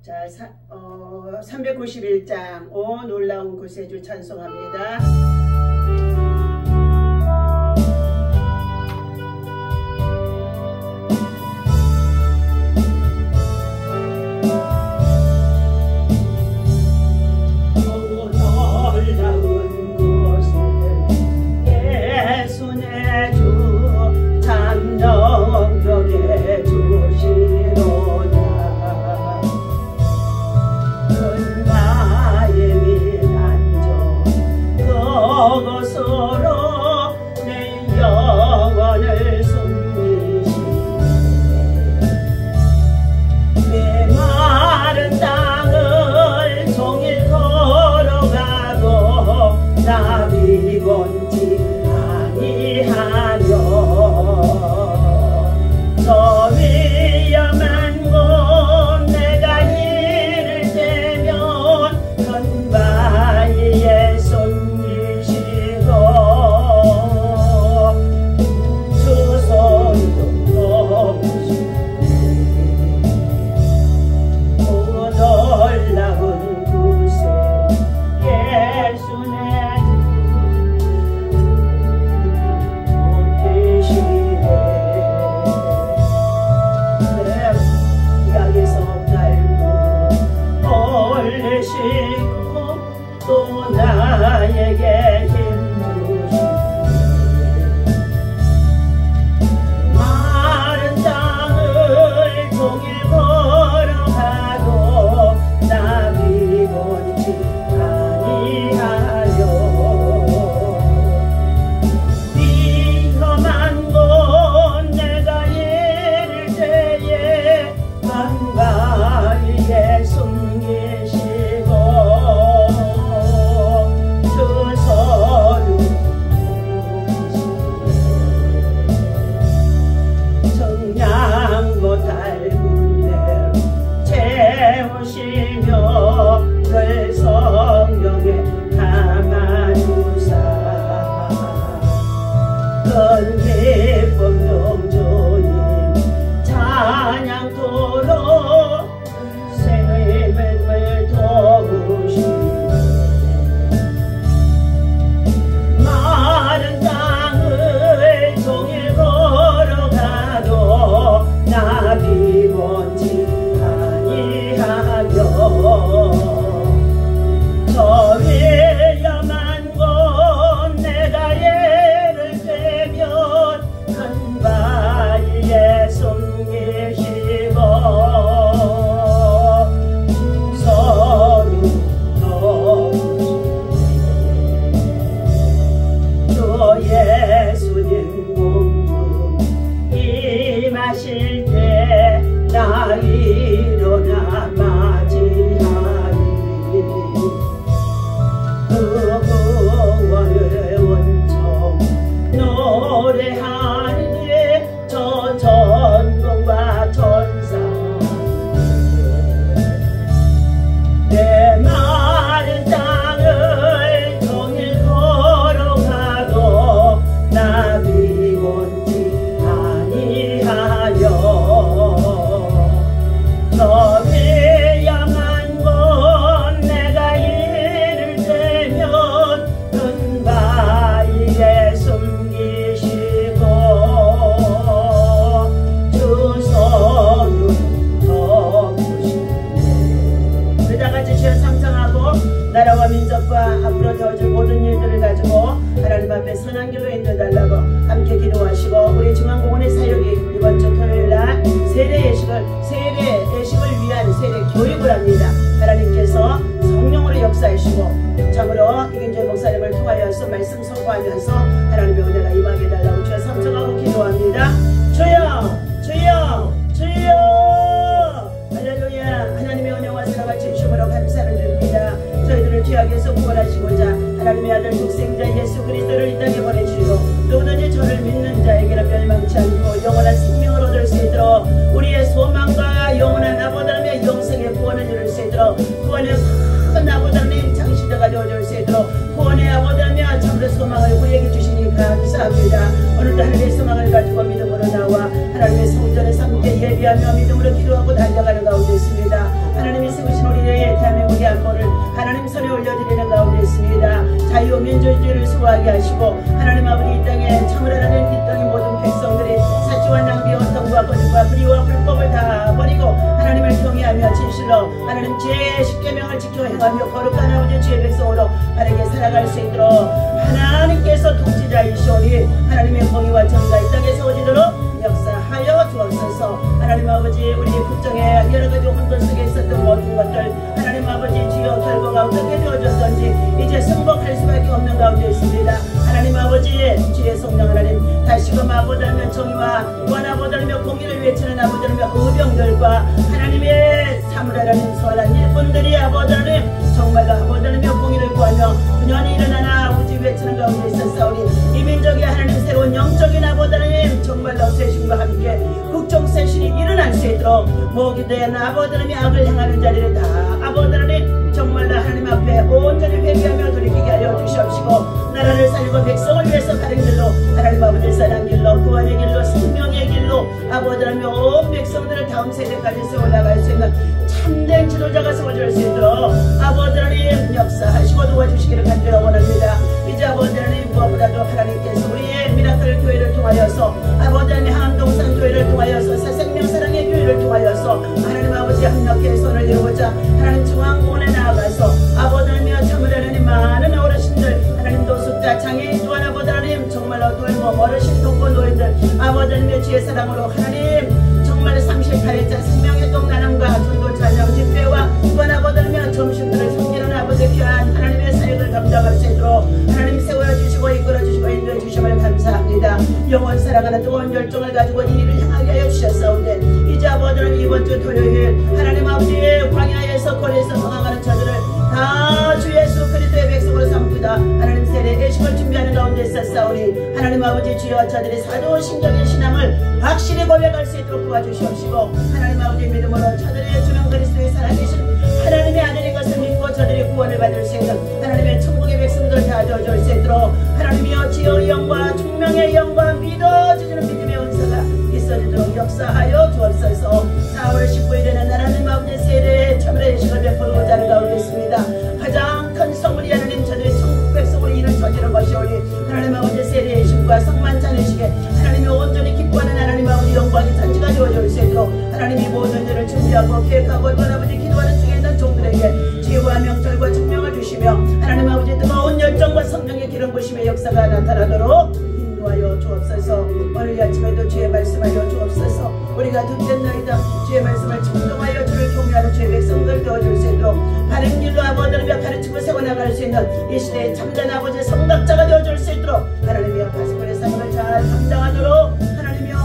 자, 391장 오 놀라운 구세주 찬송합니다. 또 나에게 힘 주시네. 마른 땅을 종일 걸어가도 나 비곤치 아니하려. 위험한 곳 내가 이를 때에 반가이에 숨기시고 채우시며 그 성령에 담아주사 큰 기쁨 용주님 찬양토록 생명을 도우시네. 마른 땅을 종일 걸어가도 나 비곤치 저 위험한 곳 내가 예를 들면 큰 바위에 숨기시고 손을 넣으시네. 주 예수님 공중 임하실 때 나 일어나 맞이하니 그 구원의 원청 노래하니 저 전공과 천사 내 마른 땅을 종일 걸어가도 나 비곤치 아니하여. 저 위험한 곳 내가 이를 때면 큰 바위에 숨기시고 주 손을 덮으시네. 우리 다같이 주여 상상하고 나라와 민족과 앞으로 되어줄 모든 일들을 가지고 하나님 앞에 선한 길로 인도해달라고 함께 기도하시고, 우리 중앙공원의 사역이 이번 주 토요일날 세례 예식을 위한 세례 교육을 합니다. 하나님께서 성령으로 역사하시고 참으로 이경재 목사님을 통하여서 말씀 선포하면서 하나님의 은혜가 임하게 해달라고 주여 삼청하고 기도합니다. 주여 주여 주여 할렐루야. 하나님의 은혜와 사랑을 진심으로 감사를 드립니다. 저희들을 죄악에서 구원하시고자 하나님의 아들 독생자 예수 그리스도를 이 땅에 보내주시고 누구든지 저를 믿는 자에게는 멸망치 않고 영원한 생명을 얻을 수 있도록 우리의 소망과 영원한 아버지의 영생의 구원을 이룰 수 있도록 구원의 큰 아버지의 창시자가 되어줄 수 있도록 구원의 아버지의 참으로 소망을 우리에게 주시니 감사합니다. 오늘도 하나님의 소망을 가지고 믿음으로 나와 하나님의 성전에 함께 예비하며 믿음으로 기도하고 달려가는 가운데 있습니다. 자유 민주주의를 수호하게 하시고 하나님 아버지 이 땅에 참으로 하나님 이 땅의 모든 백성들이 사치와 낭비와 허통과 거짓과 불의와 불법을 다 버리고 하나님을 경외하며 진실로 하나님 제 십계명을 지켜 행하며 거룩한 아버지 주의 백성으로 바르게 살아갈 수 있도록 하나님께서 통치자이시오니 하나님의 공의와 정의가 이 땅에 세워지도록 역사하여 주옵소서. 하나님 아버지 우리 국정에 여러가지 혼돈 속에 있었던 모든 것들 하나님 아버지 주여 결과가 어떻게 되어졌던지 이제 승복할 수밖에 없는 가운데 있습니다. 하나님 아버지 주의 성령 하나님 다시금 아버지라면 정의와 원아버지라며 공의를 외치는 아버지라며 의병들과 하나님의 사무라라는 소환한 일꾼들이 아버지라며 정말로 아버지라며 공의를 구하며 분연히 일어나나 아버지 외치는 가운데 있었사오니 이 민족의 하나님 새로운 영적인 아버지라님 정말로 세신과 함께 국정 세신이 일어날 수 있도록 모기된 아버지라며 악을 행하는 자리를 다 아버지라님 정말로 하나님 앞에 온전히 회개하며 돌이키게 하여 주시옵시고 나라를 살리고 백성을 위해서 바른 길로 하나님 아버지 선한 길로 구원의 길로 생명의 길로 아버지라며 온 백성들을 다음 세대까지 세워나갈 수 있는 참된 지도자가 세워질 수 있도록 아버지라님 역사하시고 도와주시기를 간절히 원합니다. 이제 아버지라님 무엇보다도 하나님께서 우리의 미라클 교회를 통하여서 아버지라님 항암동산 교회를 통하여서 새생명 사랑의 교회를 통하여서 하나님 아버지 합력의 손을 이루고자 하나님 중앙공원에 나아가서 아버지라며 참으로 하나님 많은 어르신들 하나님 노숙자 장애인 또한 아버지라님 정말로 돌봄 어르신 독거 노인들 아버지라며 주의 사랑으로 하나님 정말 38회자 생명의 동나눔과 전도 찬양 집회와 또한 아버지라며 점심들을 섬기는 아버지 귀한 하나님의 사역을 감당할 수 있도록 하나님 세워주시고 이끌어주시고 인도해주심을 감사합니다. 영원 사랑하는 뜨거운 열정을 가지고 이 일을 향하게 하여 주셨사온데 이제 아버지는 이번 주 토요일 하나님 아버지의 광야에서 거리에서 방황하는 저들을 다 주 예수 그리스도의 백성으로 삼고자 하나님 세례 예식을 준비하는 가운데 있었사오니 하나님 아버지 주여 저들의 사도신경의 신앙을 확실히 고백할 수 있도록 도와주시옵시고 하나님 아버지 믿음으로 저들의 주명 그리스도의 살아계신 하나님의 아들인 것을 믿고 저들이 구원을 받을 수 있는 하나님의 천국의 백성들 다 되어줄 수 있도록 하나님이여 지혜의 영과 총명의 영과 믿어주시는 믿음의 은사가 있어지도록 역사하여 주옵소서. 4월 19일에는 하나님 아버지 세례 참으로 예식을 베풀고자 하는 가운데 있습니다. 가장 큰 선물이 하나님 저들의 천국 백성으로 일을 저지른 것이오니 하나님 아버지 세례 예식과 성만찬 예식에 하나님이 온전히 기뻐하는 하나님 아버지 영광의 잔치가 되어줄 수 있도록 하나님이 모든 일을 준비하고 계획하고 또 아버지 기도하는 중에 있는 종들에게 지혜와 명철과 증명을 주시며 하나님 아버지 뜨거운 열정과 성령의 기름 부심의 역사가 나타나도록 인도하여 주옵소서. 오늘 아침에도 주의 말씀하여 주옵소서. 우리가 듣겠나이다. 주의 말씀을 청동하여 주를 경외하는 주의 백성들 되어줄 수 있도록 바른 길로 아버지를 가르치고 세워나갈 수 있는 이 시대의 참된 아버지의 성각자가 되어줄 수 있도록 하나님이여 파수꾼의 삶을 잘 감당하도록 하나님이여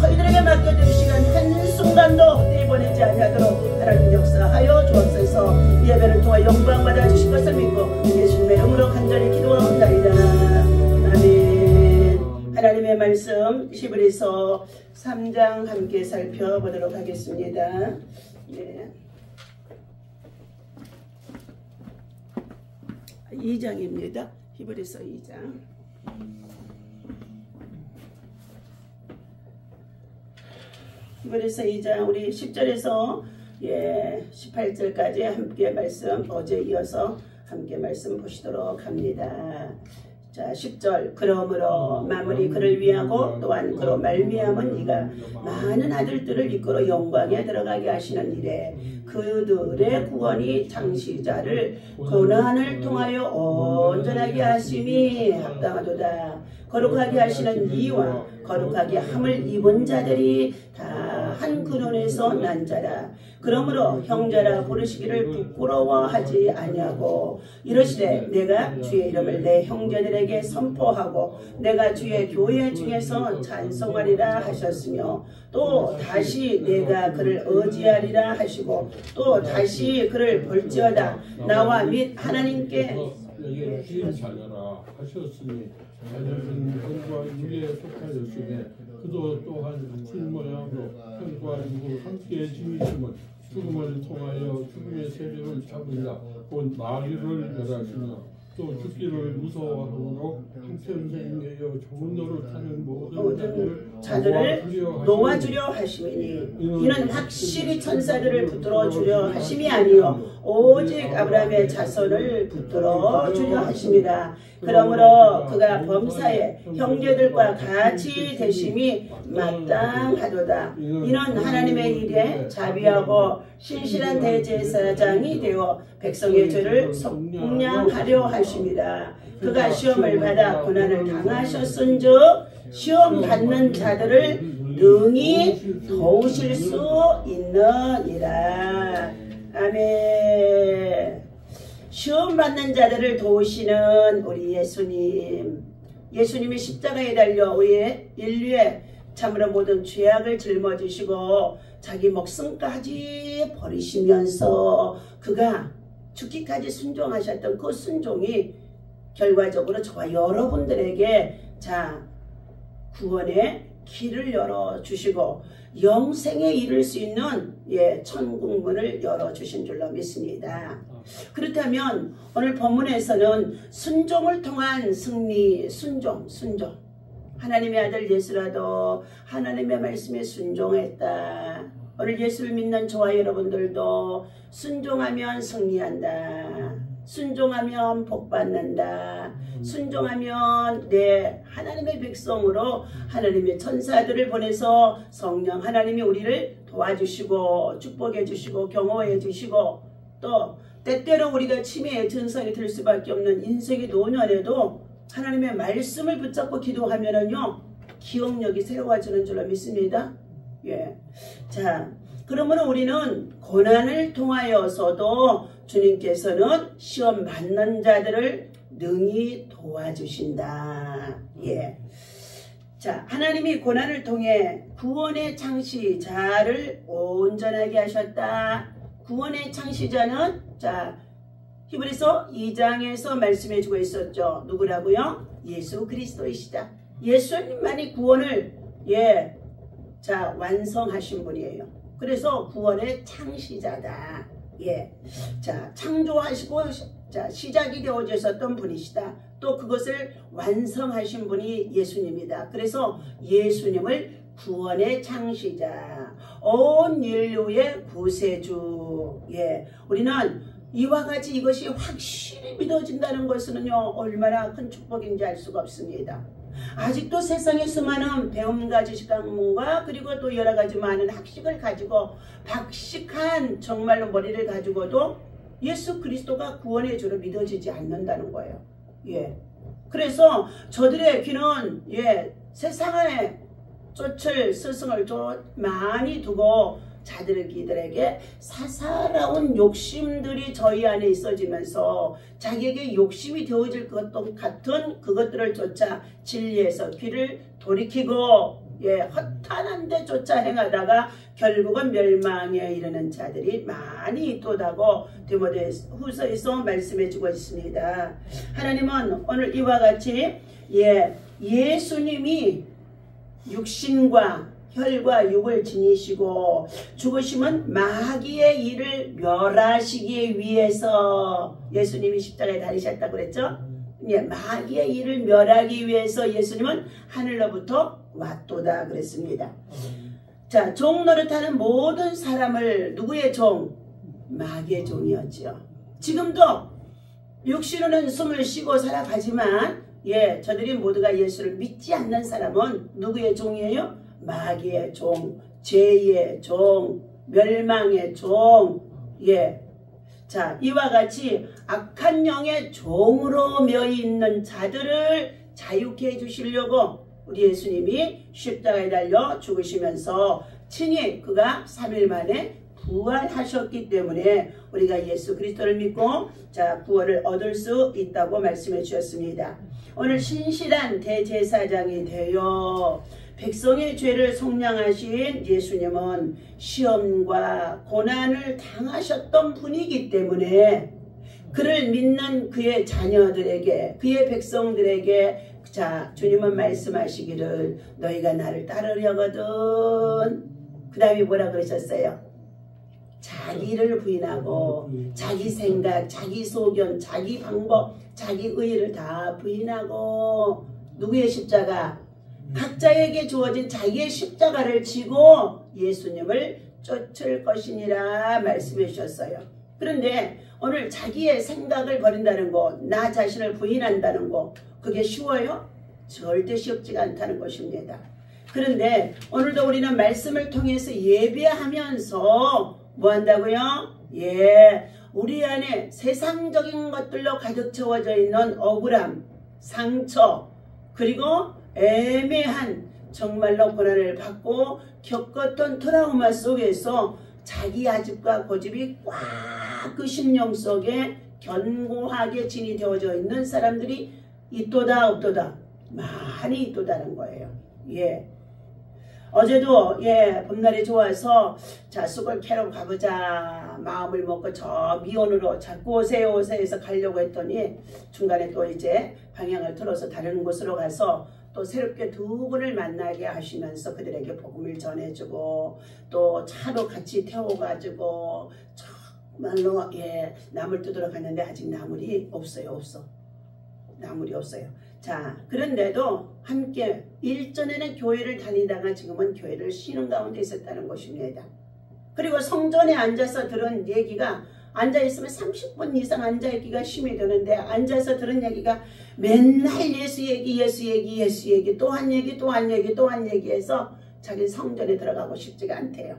저희들에게 맡겨진 시간 한순간도 헛되이 보내지 아니하도록 하나님 역사하여 주옵소서. 예배를 통해 영광 받아주실 것을 믿고 예수님의 이름으로 간절히 기도하옵나이다. 아멘. 하나님의 말씀 히브리서 3장 함께 살펴보도록 하겠습니다. 네. 2장입니다. 히브리서 2장. 히브리서 2장 우리 10절에서 18절까지 함께 말씀 어제 이어서 함께 말씀 보시도록 합니다. 자 10절 그러므로 마무리 그를 위하고 또한 그로 말미암은 이가 많은 아들들을 이끌어 영광에 들어가게 하시는 일에 그들의 구원이 창시자를 고난을 통하여 온전하게 하심이 합당하도다. 거룩하게 하시는 이와 거룩하게 함을 입은 자들이 다 한 근원에서 난 자라. 그러므로 형제라 부르시기를 부끄러워하지 아니하고 이르시되 내가 주의 이름을 내 형제들에게 선포하고 내가 주의 교회 중에서 찬송하리라 하셨으며 또 다시 내가 그를 의지하리라 하시고 또 다시 그를 볼지어다. 나와 및 하나님께 주의 자녀라 하셨으니 자녀는 은과 유에 속하였으니 그도 또한 풀모양으로 편과 육으로 함께 지니심은 죽음을 통하여 죽음의 세력을 잡으려 곧 마귀를 멸하시며 또 죽기를 무서워하고 한평생 좋은 노릇하는 모든 자들을 놓아주려 하심이니 이는 확실히 천사들을 붙들어 주려 하심이 아니요 오직 아브라함의 자손을 붙들어 주려 하심이라. 그러므로 그가 범사에 형제들과 같이 되심이 마땅하도다. 이는 하나님의 일에 자비하고 신실한 대제사장이 되어 백성의 죄를 속량하려 하심이라. 그가 시험을 받아 고난을 당하셨은즉 시험 받는 자들을 능히 도우실 수 있느니라. 아멘. 시험 받는 자들을 도우시는 우리 예수님. 예수님이 십자가에 달려 우리 인류의 참으로 모든 죄악을 짊어지시고 자기 목숨까지 버리시면서 그가 죽기까지 순종하셨던 그 순종이 결과적으로 저와 여러분들에게 구원의 길을 열어주시고 영생에 이를 수 있는 천국문을 열어주신 줄로 믿습니다. 그렇다면 오늘 본문에서는 순종을 통한 승리, 순종. 하나님의 아들 예수라도 하나님의 말씀에 순종했다. 오늘 예수를 믿는 저와 여러분들도 순종하면 승리한다. 순종하면 복받는다. 순종하면 하나님의 백성으로 하나님의 천사들을 보내서 성령 하나님이 우리를 도와주시고 축복해 주시고 경호해 주시고 또 때때로 우리가 치매의 증상이 들 수밖에 없는 인생의 노년에도 하나님의 말씀을 붙잡고 기도하면은요 기억력이 새로워지는 줄로 믿습니다. 그러면 우리는 고난을 통하여서도 주님께서는 시험 받는 자들을 능히 도와주신다. 하나님이 고난을 통해 구원의 창시자를 온전하게 하셨다. 구원의 창시자는 히브리서 2장에서 말씀해주고 있었죠. 누구라고요? 예수 그리스도이시다. 예수님만이 구원을 완성하신 분이에요. 그래서 구원의 창시자다. 창조하시고 시작이 되어졌었던 분이시다. 또 그것을 완성하신 분이 예수님이다. 그래서 예수님을 구원의 창시자, 온 인류의 구세주. 우리는 이와 같이 이것이 확실히 믿어진다는 것은요 얼마나 큰 축복인지 알 수가 없습니다. 아직도 세상에 수많은 배움과 지식학문과 그리고 또 여러가지 많은 학식을 가지고 박식한 정말로 머리를 가지고도 예수 그리스도가 구원의 주로 믿어지지 않는다는 거예요. 그래서 저들의 귀는 세상에 쫓을 스승을 많이 두고 자들에게 사사로운 욕심들이 저희 안에 있어지면서 자기에게 욕심이 되어질 것 같은 그것들을 쫓아 진리에서 귀를 돌이키고 허탄한 데 쫓아 행하다가 결국은 멸망에 이르는 자들이 많이 있도다고 디모데후서에서 말씀해주고 있습니다. 하나님은 오늘 이와 같이 예수님이 육신과 혈과 육을 지니시고 죽으심은 마귀의 일을 멸하시기 위해서 예수님이 십자가에 달리셨다고 그랬죠. 마귀의 일을 멸하기 위해서 예수님은 하늘로부터 왔도다 그랬습니다. 종 노릇하는 모든 사람을 누구의 종? 마귀의 종이었지요. 지금도 육신으로는 숨을 쉬고 살아가지만 저들이 모두가 예수를 믿지 않는 사람은 누구의 종이에요? 마귀의 종, 죄의 종, 멸망의 종. 이와 같이 악한 영의 종으로 매여 있는 자들을 자유케 해주시려고 우리 예수님이 십자가에 달려 죽으시면서 친히 그가 3일 만에 부활하셨기 때문에 우리가 예수 그리스도를 믿고 구원을 얻을 수 있다고 말씀해 주셨습니다. 오늘 신실한 대제사장이 되어 백성의 죄를 속량하신 예수님은 시험과 고난을 당하셨던 분이기 때문에 그를 믿는 그의 자녀들에게, 그의 백성들에게 주님은 말씀하시기를 너희가 나를 따르려거든. 그 다음에 뭐라 그러셨어요? 자기를 부인하고 자기 생각, 자기 소견, 자기 방법, 자기 의의를 다 부인하고 누구의 십자가? 각자에게 주어진 자기의 십자가를 지고 예수님을 쫓을 것이니라 말씀해 주셨어요. 그런데 오늘 자기의 생각을 버린다는 거, 나 자신을 부인한다는 거, 그게 쉬워요? 절대 쉽지가 않다는 것입니다. 그런데 오늘도 우리는 말씀을 통해서 예배하면서 뭐 한다고요? 예, 우리 안에 세상적인 것들로 가득 채워져 있는 억울함, 상처, 그리고 애매한 정말로 고난을 받고 겪었던 트라우마 속에서 자기 아집과 고집이 꽉 그 심령 속에 견고하게 진이 되어져 있는 사람들이 있도다 없도다? 많이 있도다는 거예요. 예. 어제도 예 봄날이 좋아서 자 쑥을 캐러 가보자 마음을 먹고 저 미온으로 자꾸 오세요 해서 가려고 했더니 중간에 또 이제 방향을 틀어서 다른 곳으로 가서 또 새롭게 두 분을 만나게 하시면서 그들에게 복음을 전해주고 또 차로 같이 태워가지고 정말로 예 나물 뜯으러 갔는데 아직 나물이 없어요. 나물이 없어요. 자, 그런데도 함께 일전에는 교회를 다니다가 지금은 교회를 쉬는 가운데 있었다는 것입니다. 그리고 성전에 앉아서 들은 얘기가 앉아있으면 30분 이상 앉아있기가 힘이 드는데 앉아서 들은 얘기가 맨날 예수 얘기 또 한 얘기 해서 자기 성전에 들어가고 싶지가 않대요.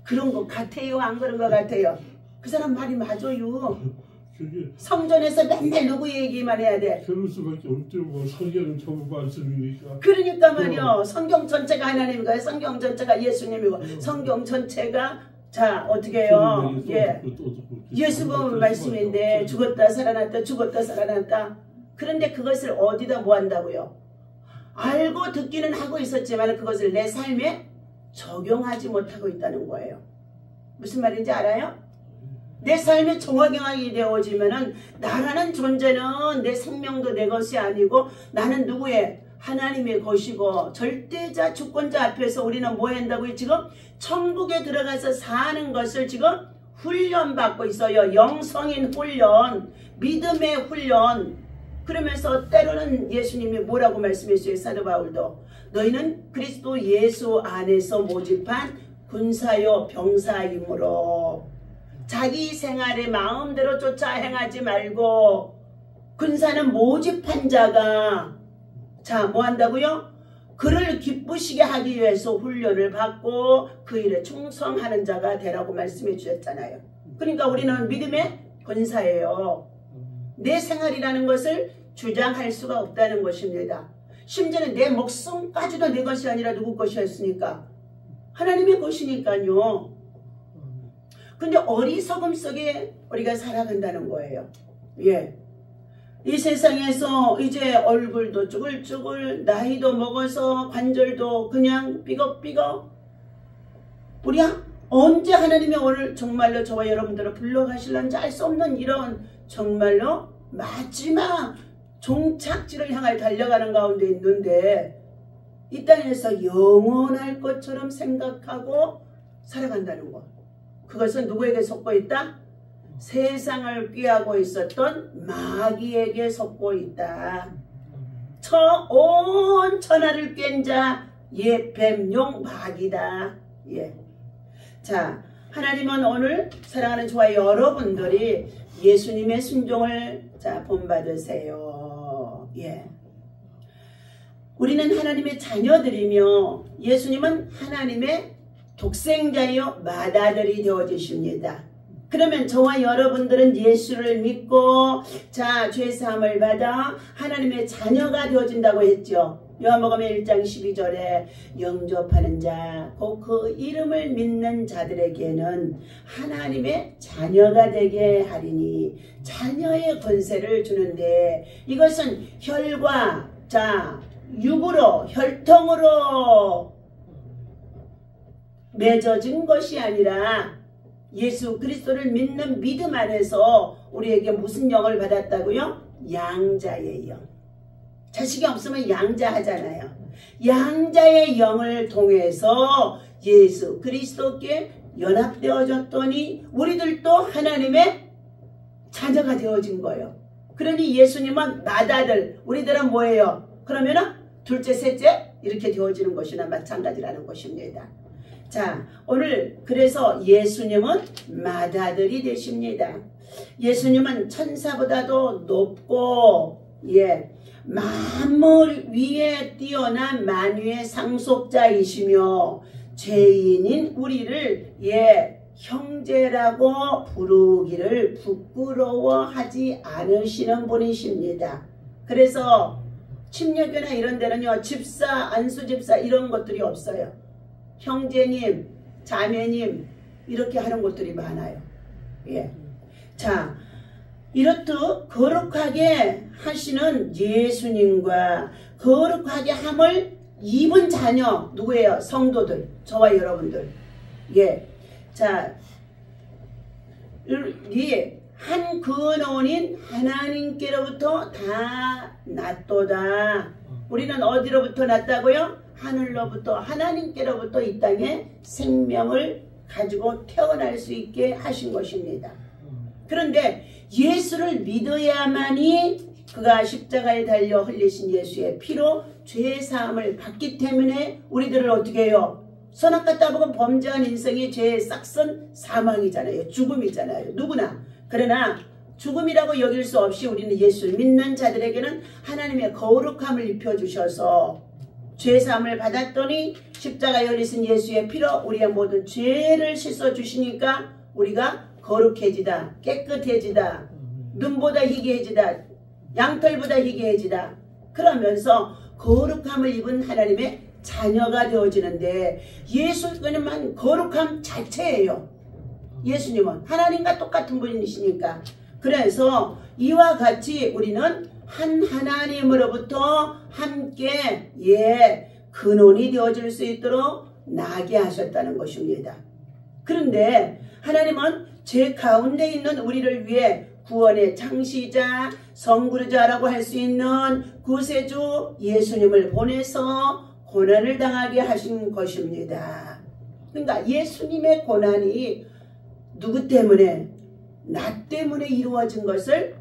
그런 것 같아요? 안 그런 것 같아요? 그 사람 말이 맞아요. 성전에서 맨날 누구 얘기만 해야 돼. 그럴 수밖에 없죠. 뭐 성경은 전부 말씀이니까. 그러니까 말이요. 성경 전체가 하나님이고 성경 전체가 예수님이고 성경 전체가 자 어떻게 해요. 예. 예수 보면 말씀인데 죽었다 살아났다. 그런데 그것을 어디다 뭐 한다고요. 알고 듣기는 하고 있었지만 그것을 내 삶에 적용하지 못하고 있다는 거예요. 무슨 말인지 알아요? 내 삶에 정확하게 되어지면은 나라는 존재는 내 생명도 내 것이 아니고 나는 누구의? 하나님의 것이고 절대자 주권자 앞에서 우리는 뭐 한다고요? 지금 천국에 들어가서 사는 것을 지금 훈련받고 있어요. 영성인 훈련, 믿음의 훈련. 그러면서 때로는 예수님이 뭐라고 말씀했어요? 사도 바울도 너희는 그리스도 예수 안에서 모집한 군사요 병사이므로 자기 생활의 마음대로 쫓아 행하지 말고 군사는 모집한 자가 자 뭐 한다고요? 그를 기쁘시게 하기 위해서 훈련을 받고 그 일에 충성하는 자가 되라고 말씀해 주셨잖아요. 그러니까 우리는 믿음의 군사예요. 내 생활이라는 것을 주장할 수가 없다는 것입니다. 심지어는 내 목숨까지도 내 것이 아니라 누구 것이었으니까? 하나님의 것이니까요. 근데 어리석음 속에 우리가 살아간다는 거예요. 예. 이 세상에서 이제 얼굴도 쭈글쭈글 나이도 먹어서 관절도 그냥 삐걱삐걱 우리 언제 하나님이 오늘 정말로 저와 여러분들을 불러가실런지 알 수 없는 이런 정말로 마지막 종착지를 향해 달려가는 가운데 있는데 이 땅에서 영원할 것처럼 생각하고 살아간다는 것. 그것은 누구에게 속고 있다? 세상을 꾀하고 있었던 마귀에게 속고 있다. 온 천하를 깬 자 뱀용 마귀다. 예. 자, 하나님은 오늘 사랑하는 저와 여러분들이 예수님의 순종을 자 본받으세요. 예. 우리는 하나님의 자녀들이며 예수님은 하나님의 독생자요 맏아들이 되어주십니다. 그러면 저와 여러분들은 예수를 믿고 자 죄사함을 받아 하나님의 자녀가 되어진다고 했죠. 요한복음 1장 12절에 영접하는 자 곧 그 이름을 믿는 자들에게는 하나님의 자녀가 되게 하리니 자녀의 권세를 주는데 이것은 혈과 자 육으로 혈통으로 맺어진 것이 아니라 예수 그리스도를 믿는 믿음 안에서 우리에게 무슨 영을 받았다고요? 양자의 영. 자식이 없으면 양자 하잖아요. 양자의 영을 통해서 예수 그리스도께 연합되어졌더니 우리들도 하나님의 자녀가 되어진 거예요. 그러니 예수님은 맏아들, 우리들은 뭐예요? 그러면은 둘째, 셋째 이렇게 되어지는 것이나 마찬가지라는 것입니다. 자, 오늘 그래서 예수님은 맏아들이 되십니다. 예수님은 천사보다도 높고 만물 위에 뛰어난 만유의 상속자이시며 죄인인 우리를 형제라고 부르기를 부끄러워하지 않으시는 분이십니다. 그래서 침례교나 이런 데는요, 집사, 안수집사 이런 것들이 없어요. 형제님, 자매님 이렇게 하는 것들이 많아요. 자, 이렇듯 거룩하게 하시는 예수님과 거룩하게 함을 입은 자녀 누구예요? 성도들, 저와 여러분들. 자, 한 근원인 하나님께로부터 다 났도다. 우리는 어디로부터 났다고요? 하늘로부터, 하나님께로부터 이 땅에 생명을 가지고 태어날 수 있게 하신 것입니다. 그런데 예수를 믿어야만이 그가 십자가에 달려 흘리신 예수의 피로 죄사함을 받기 때문에 우리들을 어떻게 해요? 선악과 따보고 범죄한 인생이 죄의 싹선 사망이잖아요. 죽음이잖아요. 누구나. 그러나 죽음이라고 여길 수 없이 우리는 예수를 믿는 자들에게는 하나님의 거룩함을 입혀주셔서 죄사함을 받았더니 십자가에 흘리신 예수의 피로 우리의 모든 죄를 씻어주시니까 우리가 거룩해지다, 깨끗해지다, 눈보다 희귀해지다, 양털보다 희귀해지다. 그러면서 거룩함을 입은 하나님의 자녀가 되어지는데 예수님은 거룩함 자체예요. 예수님은 하나님과 똑같은 분이시니까. 그래서 이와 같이 우리는 한 하나님으로부터 함께 근원이 되어질 수 있도록 나게 하셨다는 것입니다. 그런데 하나님은 죄 가운데 있는 우리를 위해 구원의 창시자, 성구자라고 할 수 있는 구세주 예수님을 보내서 고난을 당하게 하신 것입니다. 그러니까 예수님의 고난이 누구 때문에? 나 때문에 이루어진 것을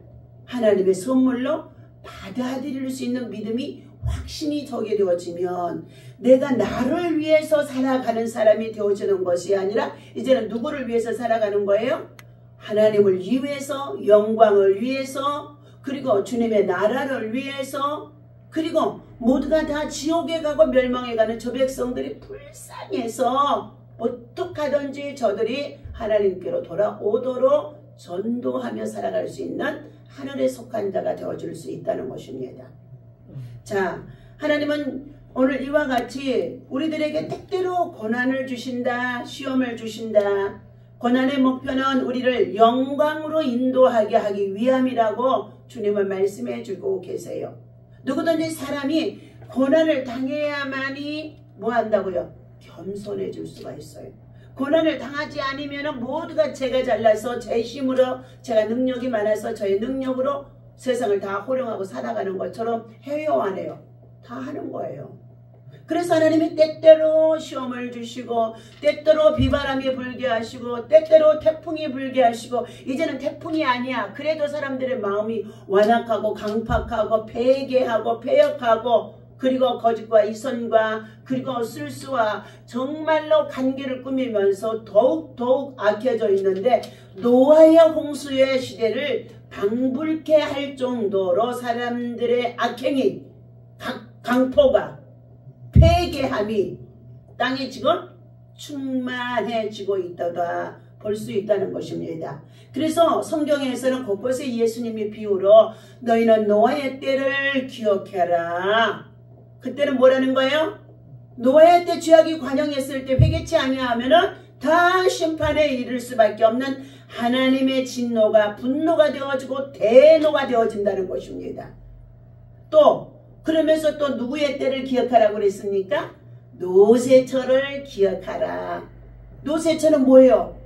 하나님의 선물로 받아들일 수 있는 믿음이 확신이 저게 되어지면 내가 나를 위해서 살아가는 사람이 되어지는 것이 아니라 이제는 누구를 위해서 살아가는 거예요? 하나님을 위해서, 영광을 위해서, 그리고 주님의 나라를 위해서, 그리고 모두가 다 지옥에 가고 멸망에 가는 저 백성들이 불쌍해서 어떡하든지 저들이 하나님께로 돌아오도록 전도하며 살아갈 수 있는 하늘에 속한 자가 되어줄 수 있다는 것입니다. 자, 하나님은 오늘 이와 같이 우리들에게 때때로 고난을 주신다, 시험을 주신다. 고난의 목표는 우리를 영광으로 인도하게 하기 위함이라고 주님은 말씀해 주고 계세요. 누구든지 사람이 고난을 당해야만이 뭐 한다고요? 겸손해질 수가 있어요. 고난을 당하지 않으면 모두가 제가 잘나서 제 힘으로, 제가 능력이 많아서 저의 능력으로 세상을 다 호령하고 살아가는 것처럼 해요 안 해요? 다 하는 거예요. 그래서 하나님이 때때로 시험을 주시고 때때로 비바람이 불게 하시고 때때로 태풍이 불게 하시고 이제는 태풍이 아니야. 그래도 사람들의 마음이 완악하고 강팍하고 패괴하고 패역하고 그리고 거짓과 이선과 그리고 술수와 정말로 관계를 꾸미면서 더욱 악해져 있는데 노아의 홍수의 시대를 방불케 할 정도로 사람들의 악행이 강포가 폐괴함이 땅에 지금 충만해지고 있다가 볼 수 있다는 것입니다. 그래서 성경에서는 곳곳에 예수님이 비유로 너희는 노아의 때를 기억해라. 그때는 뭐라는 거예요? 노아의 때 죄악이 관영했을 때 회개치 아니하면은 다 심판에 이를 수밖에 없는 하나님의 진노가 분노가 되어지고 대노가 되어진다는 것입니다. 또 그러면서 또 누구의 때를 기억하라고 그랬습니까? 노새처를 기억하라. 노새처는 뭐예요?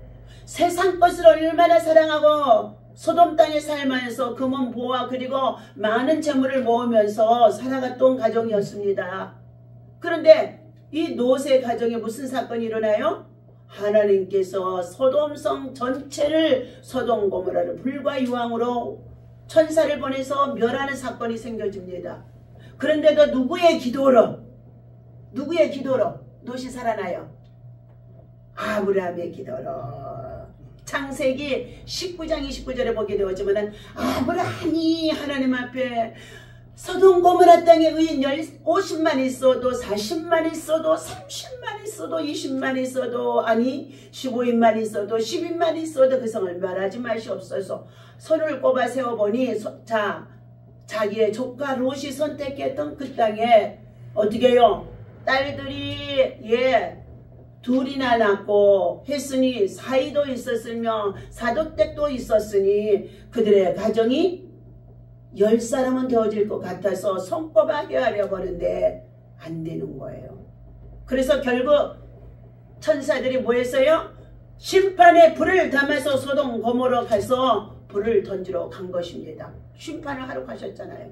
세상 것을 얼마나 사랑하고 소돔 땅에 살면서 금은 보화 그리고 많은 재물을 모으면서 살아갔던 가정이었습니다. 그런데 이 노새 가정에 무슨 사건이 일어나요? 하나님께서 소돔성 전체를 소돔 고모라를 불과 유황으로 천사를 보내서 멸하는 사건이 생겨집니다. 그런데도 누구의 기도로 롯이 살아나요? 아브라함의 기도로. 창세기 19장 29절에 보게 되었지만 아브라함이 하나님 앞에 소돔 고모라 땅에 의인 50만 있어도 40만 있어도 30만 있어도 20만 있어도 아니 15인만 있어도 10인만 있어도 그 성을 멸하지 마시옵소서. 손을 꼽아 세워보니 자기의 조카 롯이 선택했던 그 땅에 어떻게 해요? 딸들이 둘이나 낳고 했으니 사이도 있었으며 사도댁도 있었으니 그들의 가정이 10사람은 되어질 것 같아서 손꼽아 헤아려고 하는데 안 되는 거예요. 그래서 결국 천사들이 뭐 했어요? 심판의 불을 담아서 소돔 고모라 가서 불을 던지러 간 것입니다. 심판을 하러 가셨잖아요.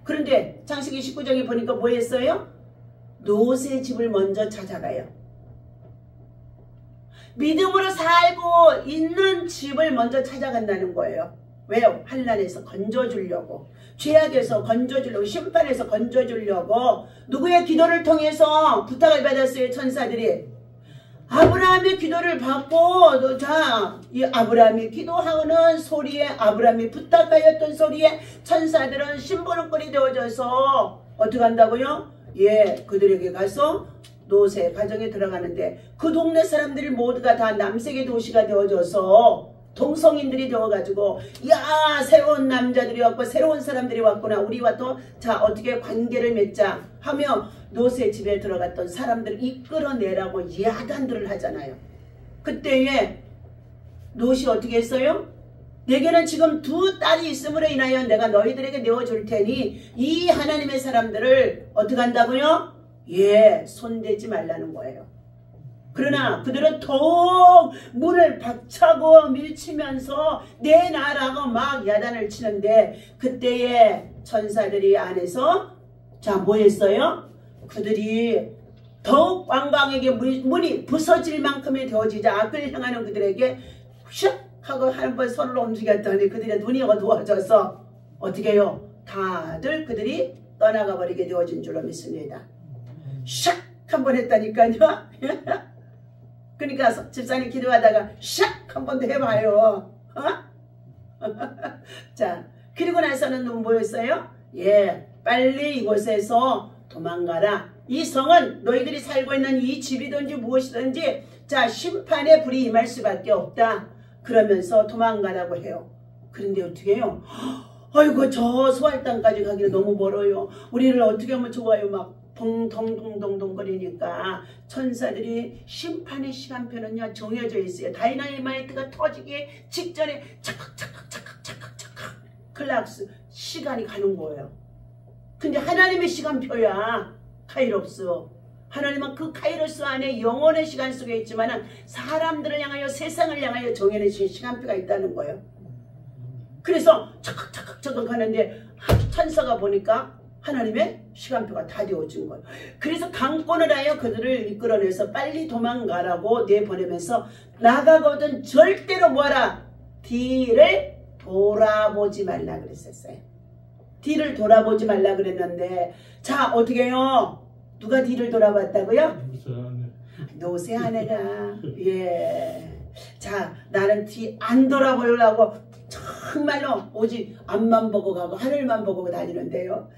그런데 창세기 19장에 보니까 뭐 했어요? 롯의 집을 먼저 찾아가요. 믿음으로 살고 있는 집을 먼저 찾아간다는 거예요. 왜요? 환난에서 건져주려고, 죄악에서 건져주려고, 심판에서 건져주려고 누구의 기도를 통해서 부탁을 받았어요? 천사들이. 아브라함의 기도를 받고 이 아브라함이 기도하는 소리에, 아브라함이 부탁하였던 소리에 천사들은 심부름꾼이 되어져서 어떻게 한다고요? 그들에게 가서 롯의 가정에 들어가는데 그 동네 사람들이 모두가 다 남색의 도시가 되어져서 동성인들이 되어가지고 야 새로운 남자들이 왔고 새로운 사람들이 왔구나, 우리와 또 어떻게 관계를 맺자 하며 롯의 집에 들어갔던 사람들을 이끌어내라고 야단들을 하잖아요. 그때에 롯이 어떻게 했어요? 내게는 지금 2 딸이 있음으로 인하여 내가 너희들에게 내어줄 테니 이 하나님의 사람들을 어떻게 한다고요? 손대지 말라는 거예요. 그러나 그들은 더욱 문을 박차고 밀치면서 내놔라고 막 야단을 치는데 그때에 천사들이 안에서 뭐 했어요? 그들이 더욱 왕방에게 문이 부서질 만큼이 되어지자 악을 향하는 그들에게 슉 하고 한번 손을 움직였더니 그들의 눈이 어두워져서 어떻게 해요? 다들 그들이 떠나가 버리게 되어진 줄로 믿습니다. 샥 한번 했다니까요. 그러니까 집사님 기도하다가 샥 한번 더 해봐요. 자, 그리고 나서는 뭐였어요? 빨리 이곳에서 도망가라. 이 성은 너희들이 살고 있는 이 집이든지 무엇이든지 심판의 불이 임할 수밖에 없다. 그러면서 도망가라고 해요. 그런데 어떻게 해요? 아이고 저 소알 땅까지 가기는 너무 멀어요. 우리를 어떻게 하면 좋아요? 막 동동동동동 거리니까 천사들이 심판의 시간표는요 정해져 있어요. 다이나마이트가 터지기 직전에 착각 클락스 시간이 가는 거예요. 근데 하나님의 시간표야 카이로스. 하나님은 그 카이로스 안에 영혼의 시간 속에 있지만 사람들을 향하여 세상을 향하여 정해내신 시간표가 있다는 거예요. 그래서 착각 하는데 천사가 보니까 하나님의 시간표가 다 되어진 거예요. 그래서 강권을 하여 그들을 이끌어내서 빨리 도망가라고 내보내면서 나가거든 절대로 뭐하라? 뒤를 돌아보지 말라 그랬었어요. 뒤를 돌아보지 말라 그랬는데 어떻게 해요? 누가 뒤를 돌아봤다고요? 롯의 아내가. 나는 뒤 안 돌아보려고 정말로 오직 앞만 보고 가고 하늘만 보고 다니는데요.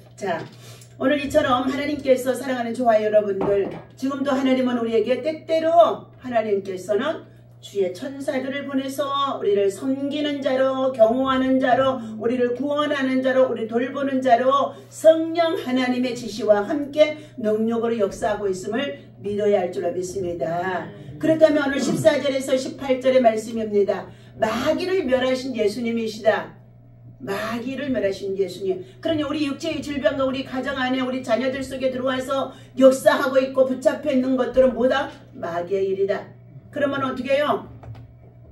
오늘 이처럼 하나님께서 사랑하는 좋아요 여러분들, 지금도 하나님은 우리에게 때때로 하나님께서는 주의 천사들을 보내서 우리를 섬기는 자로, 경호하는 자로, 우리를 구원하는 자로, 우리 돌보는 자로 성령 하나님의 지시와 함께 능력으로 역사하고 있음을 믿어야 할 줄로 믿습니다. 그렇다면 오늘 14절에서 18절의 말씀입니다. 마귀를 멸하신 예수님이시다. 마귀를 멸하신 예수님. 그러니 우리 육체의 질병과 우리 가정 안에 우리 자녀들 속에 들어와서 역사하고 있고 붙잡혀 있는 것들은 뭐다? 마귀의 일이다. 그러면 어떻게 해요?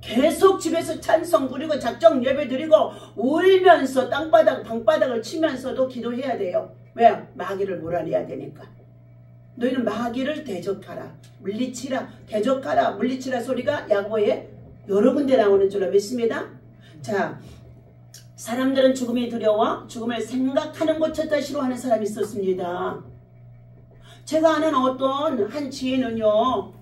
계속 집에서 찬송 부리고 작정 예배 드리고 울면서 방바닥을 치면서도 기도해야 돼요. 왜요? 마귀를 몰아내야 되니까. 너희는 마귀를 대적하라. 물리치라. 대적하라. 물리치라 소리가 야고보에 여러 군데 나오는 줄로 믿습니다. 자, 사람들은 죽음이 두려워 죽음을 생각하는 것조차 싫어하는 사람이 있었습니다. 제가 아는 어떤 한 지혜는요,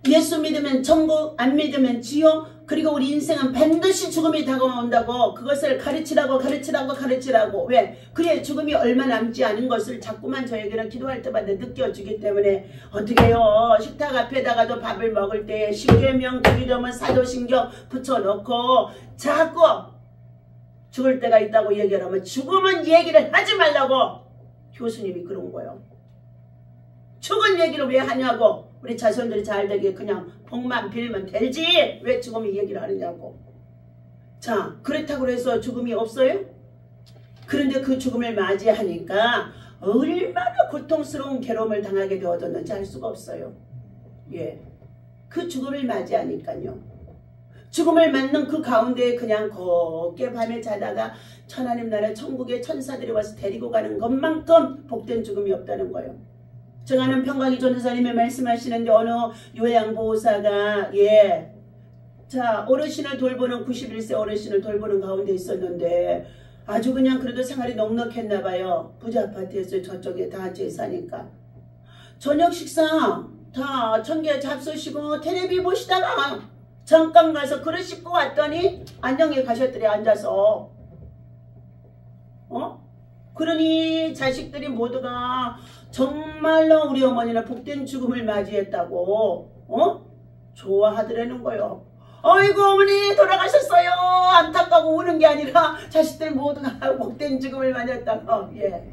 예수 믿으면 천국, 안 믿으면 지옥, 그리고 우리 인생은 반드시 죽음이 다가온다고 그것을 가르치라고. 왜? 그래 죽음이 얼마 남지 않은 것을 자꾸만 저에게는 기도할 때마다 느껴지기 때문에 어떻게 해요? 식탁 앞에다가도 밥을 먹을 때 신계명, 기도문, 사도신경 붙여놓고 자꾸 죽을 때가 있다고 얘기를 하면 죽음은 얘기를 하지 말라고 교수님이 그런 거예요. 죽은 얘기를 왜 하냐고. 우리 자손들이 잘 되게 그냥 복만 빌면 되지 왜 죽음이 얘기를 하느냐고. 자, 그렇다고 해서 죽음이 없어요? 그런데 그 죽음을 맞이하니까 얼마나 고통스러운 괴로움을 당하게 되어졌는지 알 수가 없어요. 예, 그 죽음을 맞이하니까요. 죽음을 맞는 그 가운데 그냥 곱게 밤에 자다가 하나님 나라 천국의 천사들이 와서 데리고 가는 것만큼 복된 죽음이 없다는 거예요. 제가 아는 평강이 전도사님이 말씀하시는데 어느 요양보호사가 자 어르신을 돌보는 91세 어르신을 돌보는 가운데 있었는데 아주 그냥 그래도 생활이 넉넉했나봐요. 부자 아파트였어요. 저쪽에 다 같이 사니까. 저녁 식사 다 청개 잡수시고 텔레비 보시다가 잠깐 가서 그릇 씻고 왔더니 안녕히 가셨더래. 앉아서. 그러니 자식들이 모두가 정말로 우리 어머니는 복된 죽음을 맞이했다고 좋아하더라는 거요. 아이고 어머니 돌아가셨어요. 안타까워 우는 게 아니라 자식들 모두가 복된 죽음을 맞이했다고. 예.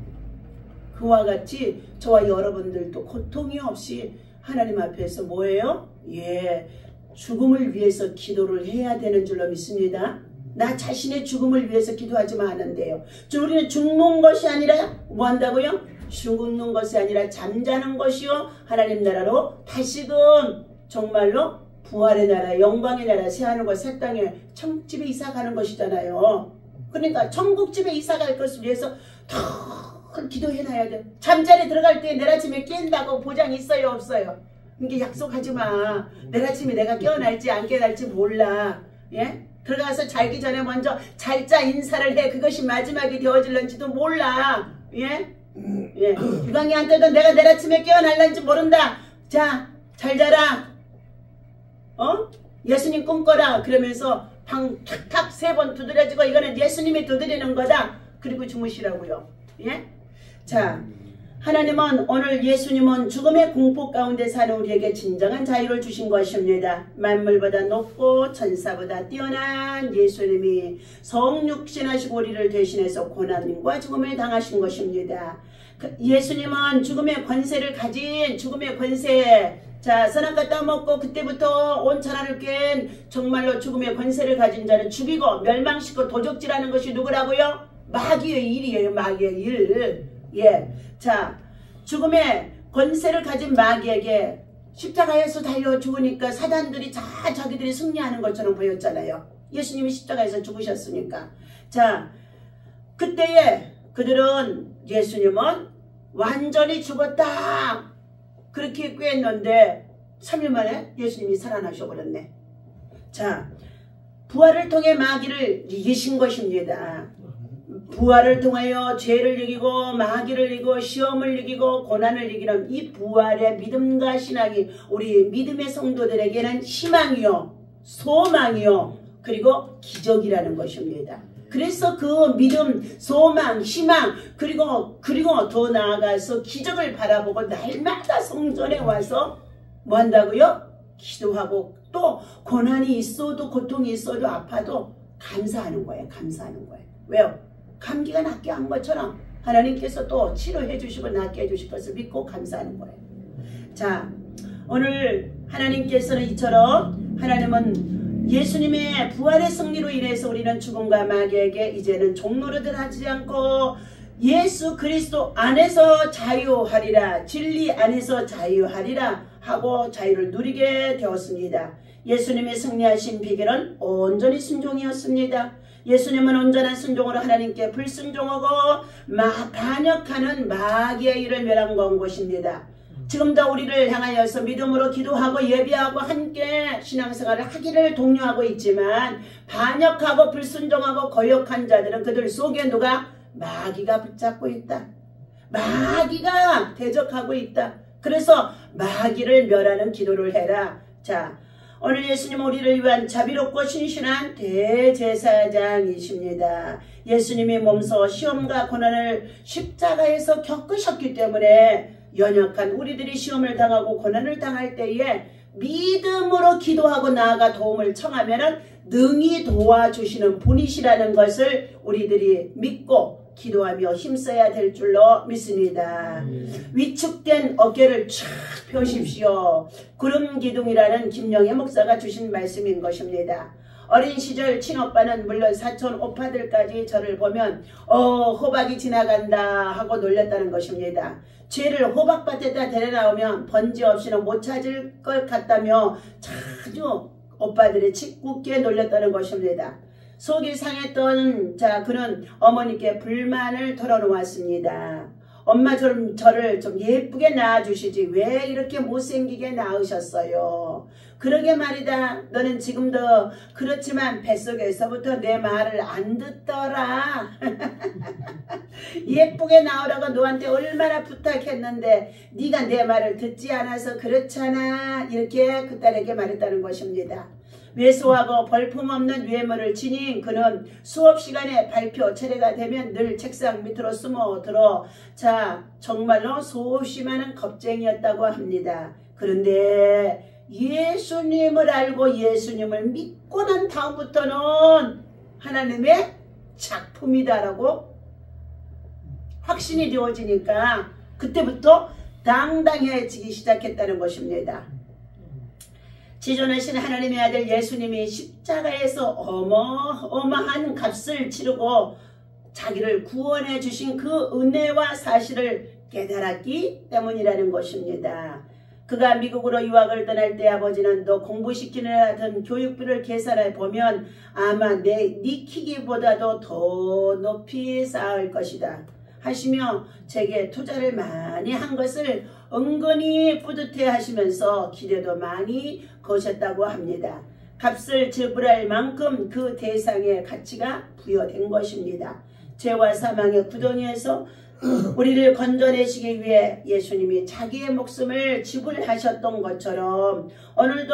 그와 같이 저와 여러분들도 고통이 없이 하나님 앞에서 뭐예요? 예, 죽음을 위해서 기도를 해야 되는 줄로 믿습니다. 나 자신의 죽음을 위해서 기도하지만 않은데요. 우리는 죽는 것이 아니라 뭐 한다고요? 죽는 것이 아니라 잠자는 것이요. 하나님 나라로 다시금 정말로 부활의 나라, 영광의 나라, 새하늘과 새 땅에 천국집에 이사가는 것이잖아요. 그러니까 천국집에 이사갈 것을 위해서 더 기도해놔야 돼. 잠자리 들어갈 때 내일 아침에 깬다고 보장 있어요 없어요? 이게 약속하지 마. 내일 아침에 내가 깨어날지 안 깨어날지 몰라. 예? 들어가서 자기 전에 먼저 잘자 인사를 해. 그것이 마지막이 되어질런지도 몰라. 예? 예. 유광이한테도 내가 내일 아침에 깨어날런지 모른다. 자, 잘 자라. 예수님 꿈꿔라. 그러면서 방 탁탁 3번 두드려지고 이거는 예수님이 두드리는 거다. 그리고 주무시라고요. 예? 자, 하나님은 오늘 예수님은 죽음의 공포 가운데 사는 우리에게 진정한 자유를 주신 것입니다. 만물보다 높고 천사보다 뛰어난 예수님이 성육신하시고 우리를 대신해서 고난과 죽음을 당하신 것입니다. 예수님은 죽음의 권세를 가진 죽음의 권세, 자 선악과 따먹고 그때부터 온 천하를 깬 정말로 죽음의 권세를 가진 자는 죽이고 멸망시키고 도적질하는 것이 누구라고요? 마귀의 일이에요. 마귀의 일. 예. 자, 죽음의 권세를 가진 마귀에게 십자가에서 달려 죽으니까 사단들이 다 자기들이 승리하는 것처럼 보였잖아요. 예수님이 십자가에서 죽으셨으니까. 자, 그때에 그들은 예수님은 완전히 죽었다 그렇게 꾀했는데 3일 만에 예수님이 살아나셔 버렸네. 자, 부활을 통해 마귀를 이기신 것입니다. 부활을 통하여 죄를 이기고 마귀를 이기고 시험을 이기고 고난을 이기는 이 부활의 믿음과 신앙이 우리 믿음의 성도들에게는 희망이요 소망이요 그리고 기적이라는 것입니다. 그래서 그 믿음, 소망, 희망 그리고 더 나아가서 기적을 바라보고 날마다 성전에 와서 뭐 한다고요? 기도하고 또 고난이 있어도 고통이 있어도 아파도 감사하는 거예요. 감사하는 거예요. 왜요? 감기가 낫게 한 것처럼 하나님께서 또 치료해 주시고 낫게 해주실 것을 믿고 감사하는 거예요. 자, 오늘 하나님께서는 이처럼 하나님은 예수님의 부활의 승리로 인해서 우리는 죽음과 마귀에게 이제는 종노릇을 하지 않고 예수 그리스도 안에서 자유하리라, 진리 안에서 자유하리라 하고 자유를 누리게 되었습니다. 예수님이 승리하신 비결은 온전히 순종이었습니다. 예수님은 온전한 순종으로 하나님께 불순종하고 반역하는 마귀의 일을 멸한 것입니다. 지금도 우리를 향하여서 믿음으로 기도하고 예배하고 함께 신앙생활을 하기를 독려하고 있지만 반역하고 불순종하고 거역한 자들은 그들 속에 누가? 마귀가 붙잡고 있다. 마귀가 대적하고 있다. 그래서 마귀를 멸하는 기도를 해라. 자, 오늘 예수님은 우리를 위한 자비롭고 신실한 대제사장이십니다. 예수님이 몸소 시험과 고난을 십자가에서 겪으셨기 때문에 연약한 우리들이 시험을 당하고 고난을 당할 때에 믿음으로 기도하고 나아가 도움을 청하면 능히 도와주시는 분이시라는 것을 우리들이 믿고 기도하며 힘써야 될 줄로 믿습니다. 위축된 어깨를 쫙 펴십시오. 구름기둥이라는 김영애 목사가 주신 말씀인 것입니다. 어린 시절 친오빠는 물론 사촌 오빠들까지 저를 보면 호박이 지나간다 하고 놀렸다는 것입니다. 죄를 호박밭에다 데려나오면 번지 없이는 못 찾을 것 같다며 자주 오빠들이 짓궂게 놀렸다는 것입니다. 속이 상했던 그는 어머니께 불만을 털어놓았습니다. 엄마 저를 좀 예쁘게 낳아주시지 왜 이렇게 못생기게 낳으셨어요. 그러게 말이다. 너는 지금도 그렇지만 뱃속에서부터 내 말을 안 듣더라. 예쁘게 나오라고 너한테 얼마나 부탁했는데 네가 내 말을 듣지 않아서 그렇잖아. 이렇게 그 딸에게 말했다는 것입니다. 왜소하고 볼품없는 외모를 지닌 그는 수업시간에 발표 차례가 되면 늘 책상 밑으로 숨어들어 정말로 소심하는 겁쟁이였다고 합니다. 그런데 예수님을 알고 예수님을 믿고 난 다음부터는 하나님의 작품이다라고 확신이 되어지니까 그때부터 당당해지기 시작했다는 것입니다. 지존하신 하나님의 아들 예수님이 십자가에서 어마어마한 값을 치르고 자기를 구원해 주신 그 은혜와 사실을 깨달았기 때문이라는 것입니다. 그가 미국으로 유학을 떠날 때 아버지는 너 공부시키는 하던 교육비를 계산해 보면 아마 네 키기보다도 더 높이 쌓을 것이다 하시며 제게 투자를 많이 한 것을 은근히 뿌듯해 하시면서 기대도 많이 거셨다고 합니다. 값을 지불할 만큼 그 대상의 가치가 부여된 것입니다. 죄와 사망의 구덩이에서 우리를 건져내시기 위해 예수님이 자기의 목숨을 지불하셨던 것처럼 오늘도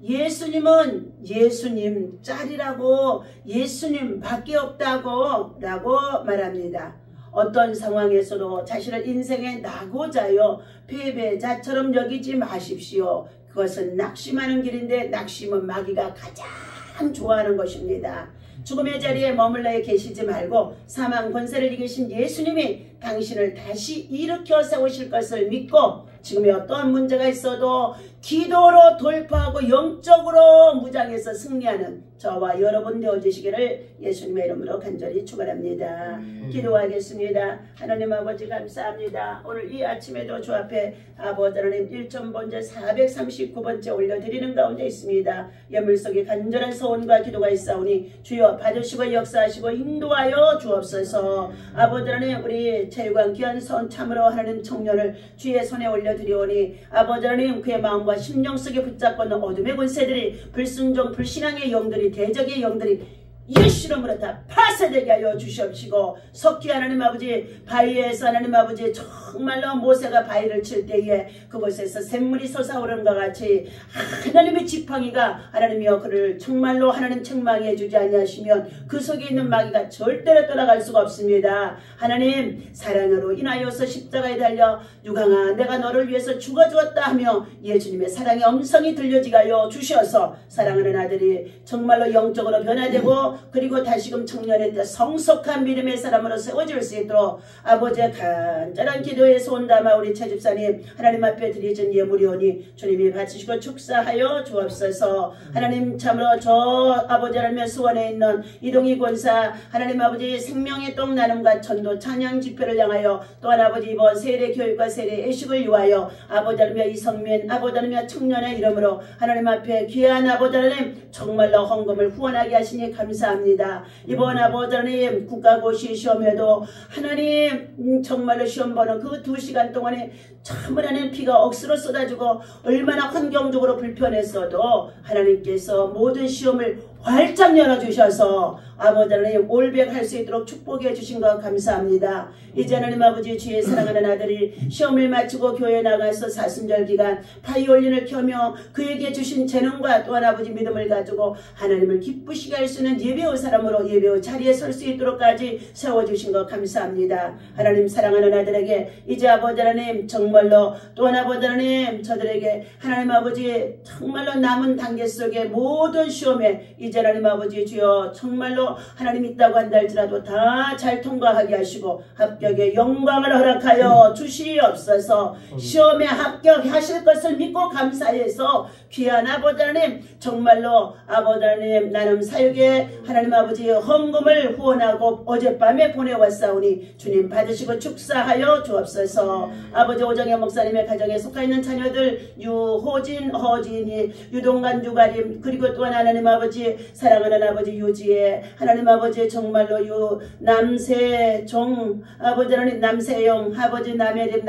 예수님은 예수님 짤이라고 예수님밖에 없다고 말합니다. 어떤 상황에서도 자신을 인생의 낙오자요 패배자처럼 여기지 마십시오. 그것은 낙심하는 길인데 낙심은 마귀가 가장 좋아하는 것입니다. 죽음의 자리에 머물러 계시지 말고 사망 권세를 이기신 예수님이 당신을 다시 일으켜 세우실 것을 믿고 지금의 어떠한 문제가 있어도 기도로 돌파하고 영적으로 무장해서 승리하는 저와 여러분 되어주시기를 예수님의 이름으로 간절히 축원합니다. 기도하겠습니다. 하나님 아버지 감사합니다. 오늘 이 아침에도 주 앞에 아버지 하나님 1,000번째 439번째 올려드리는 가운데 있습니다. 예물 속에 간절한 소원과 기도가 있사오니 주여 받으시고 역사하시고 인도하여 주옵소서. 아버지 하나님 우리 체육관 귀한 손 참으로 하나님 청년을 주의 손에 올려드리오니 아버지 하나님 그의 마음과 심령 속에 붙잡고 있는 어둠의 권세들이 불순종 불신앙의 영들이 대적의 영들이 예수 이름으로 다 파쇄되게 하여 주시옵시고 석기 하나님 아버지 바위에서 하나님 아버지 정말로 모세가 바위를 칠 때에 그곳에서 샘물이 솟아오르는 것 같이 하나님의 지팡이가 하나님이여 그를 정말로 하나님 책망해 주지 아니하시면 그 속에 있는 마귀가 절대로 떠나갈 수가 없습니다. 하나님 사랑으로 인하여서 십자가에 달려 유강아 내가 너를 위해서 죽어주었다 하며 예수님의 사랑의 음성이 들려지게 하여 주셔서 사랑하는 아들이 정말로 영적으로 변화되고 그리고 다시금 청년의 때 성숙한 믿음의 사람으로 세워질 수 있도록 아버지의 간절한 기도에 손 담아 우리 차 집사님 하나님 앞에 드리진 예물이오니 주님이 받으시고 축사하여 주옵소서. 하나님 참으로 저 아버지 하나님의 수원에 있는 이동희 권사 하나님 아버지 생명의 똥 나눔과 전도 찬양 집회를 향하여 또한 아버지 이번 세례 교육과 세례 예식을 위하여 아버지 하나님의 이성민 아버지 하나님의 청년의 이름으로 하나님 앞에 귀한 아버지 하나님 정말로 헌금을 후원하게 하시니 감사합니다. 이번 아버지 하나님 국가고시 시험에도 하나님 정말로 시험 보는 그 2시간 동안에 참 하나님 피가 억수로 쏟아지고 얼마나 환경적으로 불편했어도 하나님께서 모든 시험을 활짝 열어주셔서 아버지 하나님 올백할 수 있도록 축복해 주신 것 감사합니다. 이제 하나님 아버지 주의 사랑하는 아들이 시험을 마치고 교회에 나가서 사순절 기간 바이올린을 켜며 그에게 주신 재능과 또한 아버지 믿음을 가지고 하나님을 기쁘시게 할 수 있는 예배의 사람으로 예배의 자리에 설 수 있도록까지 세워주신 것 감사합니다. 하나님 사랑하는 아들에게 이제 아버지 하나님 정말로 또한 아버지 하나님 저들에게 하나님 아버지 정말로 남은 단계 속에 모든 시험에 이제 하나님 아버지 주여 정말로 하나님 있다고 한다 할지라도 다 잘 통과하게 하시고 합격의 영광을 허락하여 주시옵소서. 시험에 합격하실 것을 믿고 감사해서 귀한 아버지 하나님 정말로 아버지 하나님 나눔 사역에 하나님 아버지 헌금을 후원하고 어젯밤에 보내왔사오니 주님 받으시고 축사하여 주옵소서. 아버지 오정현 목사님의 가정에 속하있는 자녀들 유호진 허진이 유동관 유가림 그리고 또한 하나님 아버지 사랑하는 아버지 유지혜 하나님 아버지 정말로 남세종 아버지 하나님 남세영 아버지 남혜림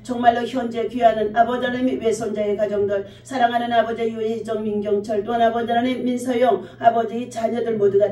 정말로 현재 귀하는 아버지 하나님 외손자의 가정들 사랑하는 아버지 유희정 민경철 또한 아버지 하나님 민서영 아버지 자녀들 모두가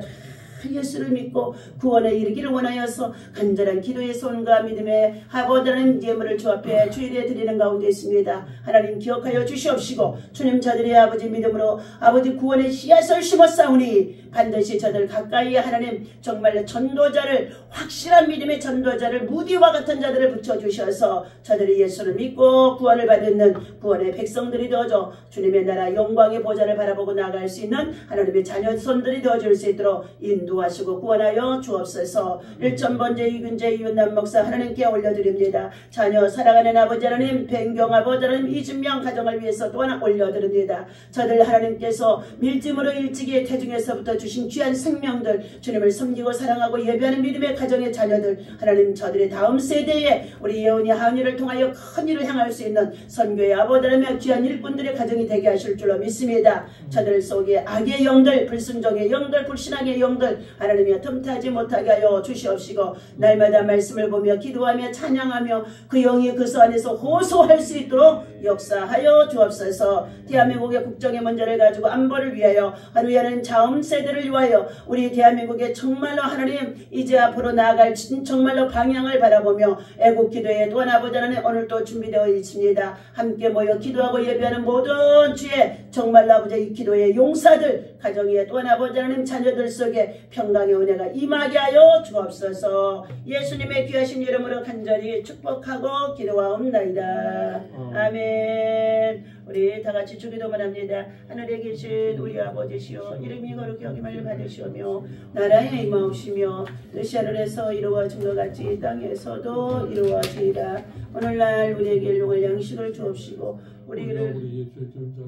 예수를 믿고 구원에 이르기를 원하여서 간절한 기도의 손과 믿음의 아버지 하나님 예물을 주 앞에 주일에 드리는 가운데 있습니다. 하나님 기억하여 주시옵시고 주님 저들의 아버지 믿음으로 아버지 구원의 씨앗을 심었사오니 반드시 저들 가까이에 하나님 정말 전도자를 확실한 믿음의 전도자를 무디와 같은 자들을 붙여주셔서 저들이 예수를 믿고 구원을 받는 구원의 백성들이 되어줘 주님의 나라 영광의 보좌를 바라보고 나아갈 수 있는 하나님의 자녀손들이 되어줄 수 있도록 인도하시고 구원하여 주옵소서. 1,000번째 이균재 이윤남 목사 하나님께 올려드립니다. 자녀 사랑하는 아버지 하나님 변경 아버지 하나님 이준명 가정을 위해서 또한 올려드립니다. 저들 하나님께서 밀짐으로 일찍이 태중에서부터 주신 귀한 생명들 주님을 섬기고 사랑하고 예배하는 믿음의 가정의 자녀들 하나님 저들의 다음 세대에 우리 예언이 하은이를 통하여 큰 일을 향할 수 있는 선교의 아버지 하나님의 귀한 일꾼들의 가정이 되게 하실 줄로 믿습니다. 저들 속에 악의 영들 불순종의 영들 불신앙의 영들 하나님이여 틈타지 못하게 하여 주시옵시고 날마다 말씀을 보며 기도하며 찬양하며 그 영이 그 안에서 호소할 수 있도록 역사하여 주옵소서. 대한민국의 국정의 문제를 가지고 안보를 위하여 하나님 다음 세대를 위하여 우리 대한민국의 정말로 하나님 이제 앞으로 나아갈 정말로 방향을 바라보며 애국기도에 또한 아버지 하나님 오늘 또 준비되어 있습니다. 함께 모여 기도하고 예배하는 모든 주의 정말로 아버지 이 기도의 용사들 가정에 또한 아버지 하나님 자녀들 속에 평강의 은혜가 임하게 하여 주옵소서. 예수님의 귀하신 이름으로 간절히 축복하고 기도하옵나이다. 아멘. 우리 다같이 주기도만 합니다. 하늘에 계신 우리 아버지시여 이름이 거룩히 여김을 받으시오며 나라에 임하옵시며 뜻이 하늘에서 이루어진 것 같이 땅에서도 이루어지이다. 오늘날 우리에게 일용할 양식을 주옵시고 우리를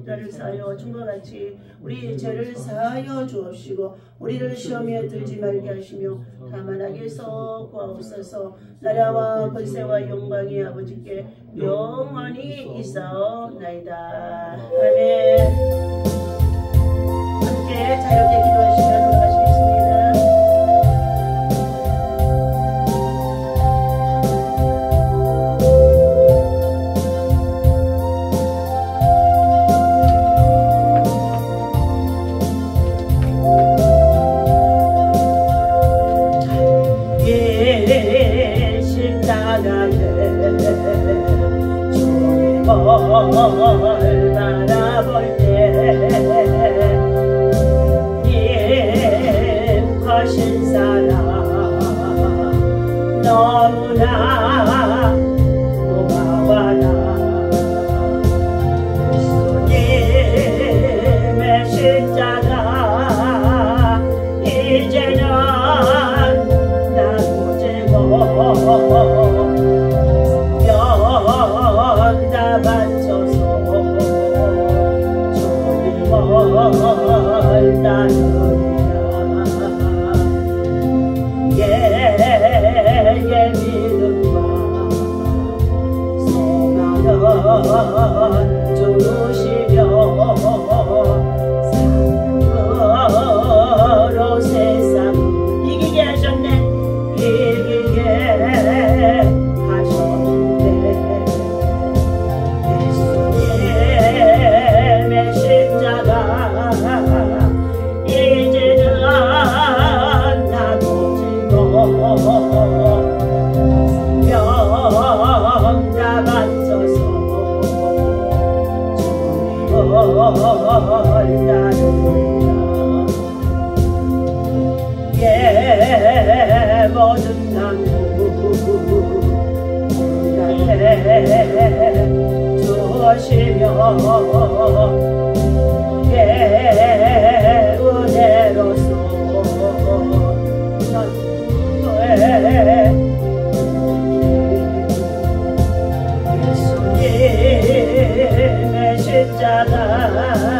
죄를 사하여 준 것 같이 우리 죄를 사하여 주옵시고 우리를 시험에 들지 말게 하시며 다만 악에서 구하옵소서. 나라와 권세와 영광이 아버지께 영원히 있사옵나이다. 아멘. 함께 자유롭게 기도하시며 돌아가시겠습니다. 걸 바라볼 때 예쁘신 사랑 너무나 고마워라. 예수님의 십자가 이제 모든 나무 곁에 두시며 은혜로서 예수님의 십자가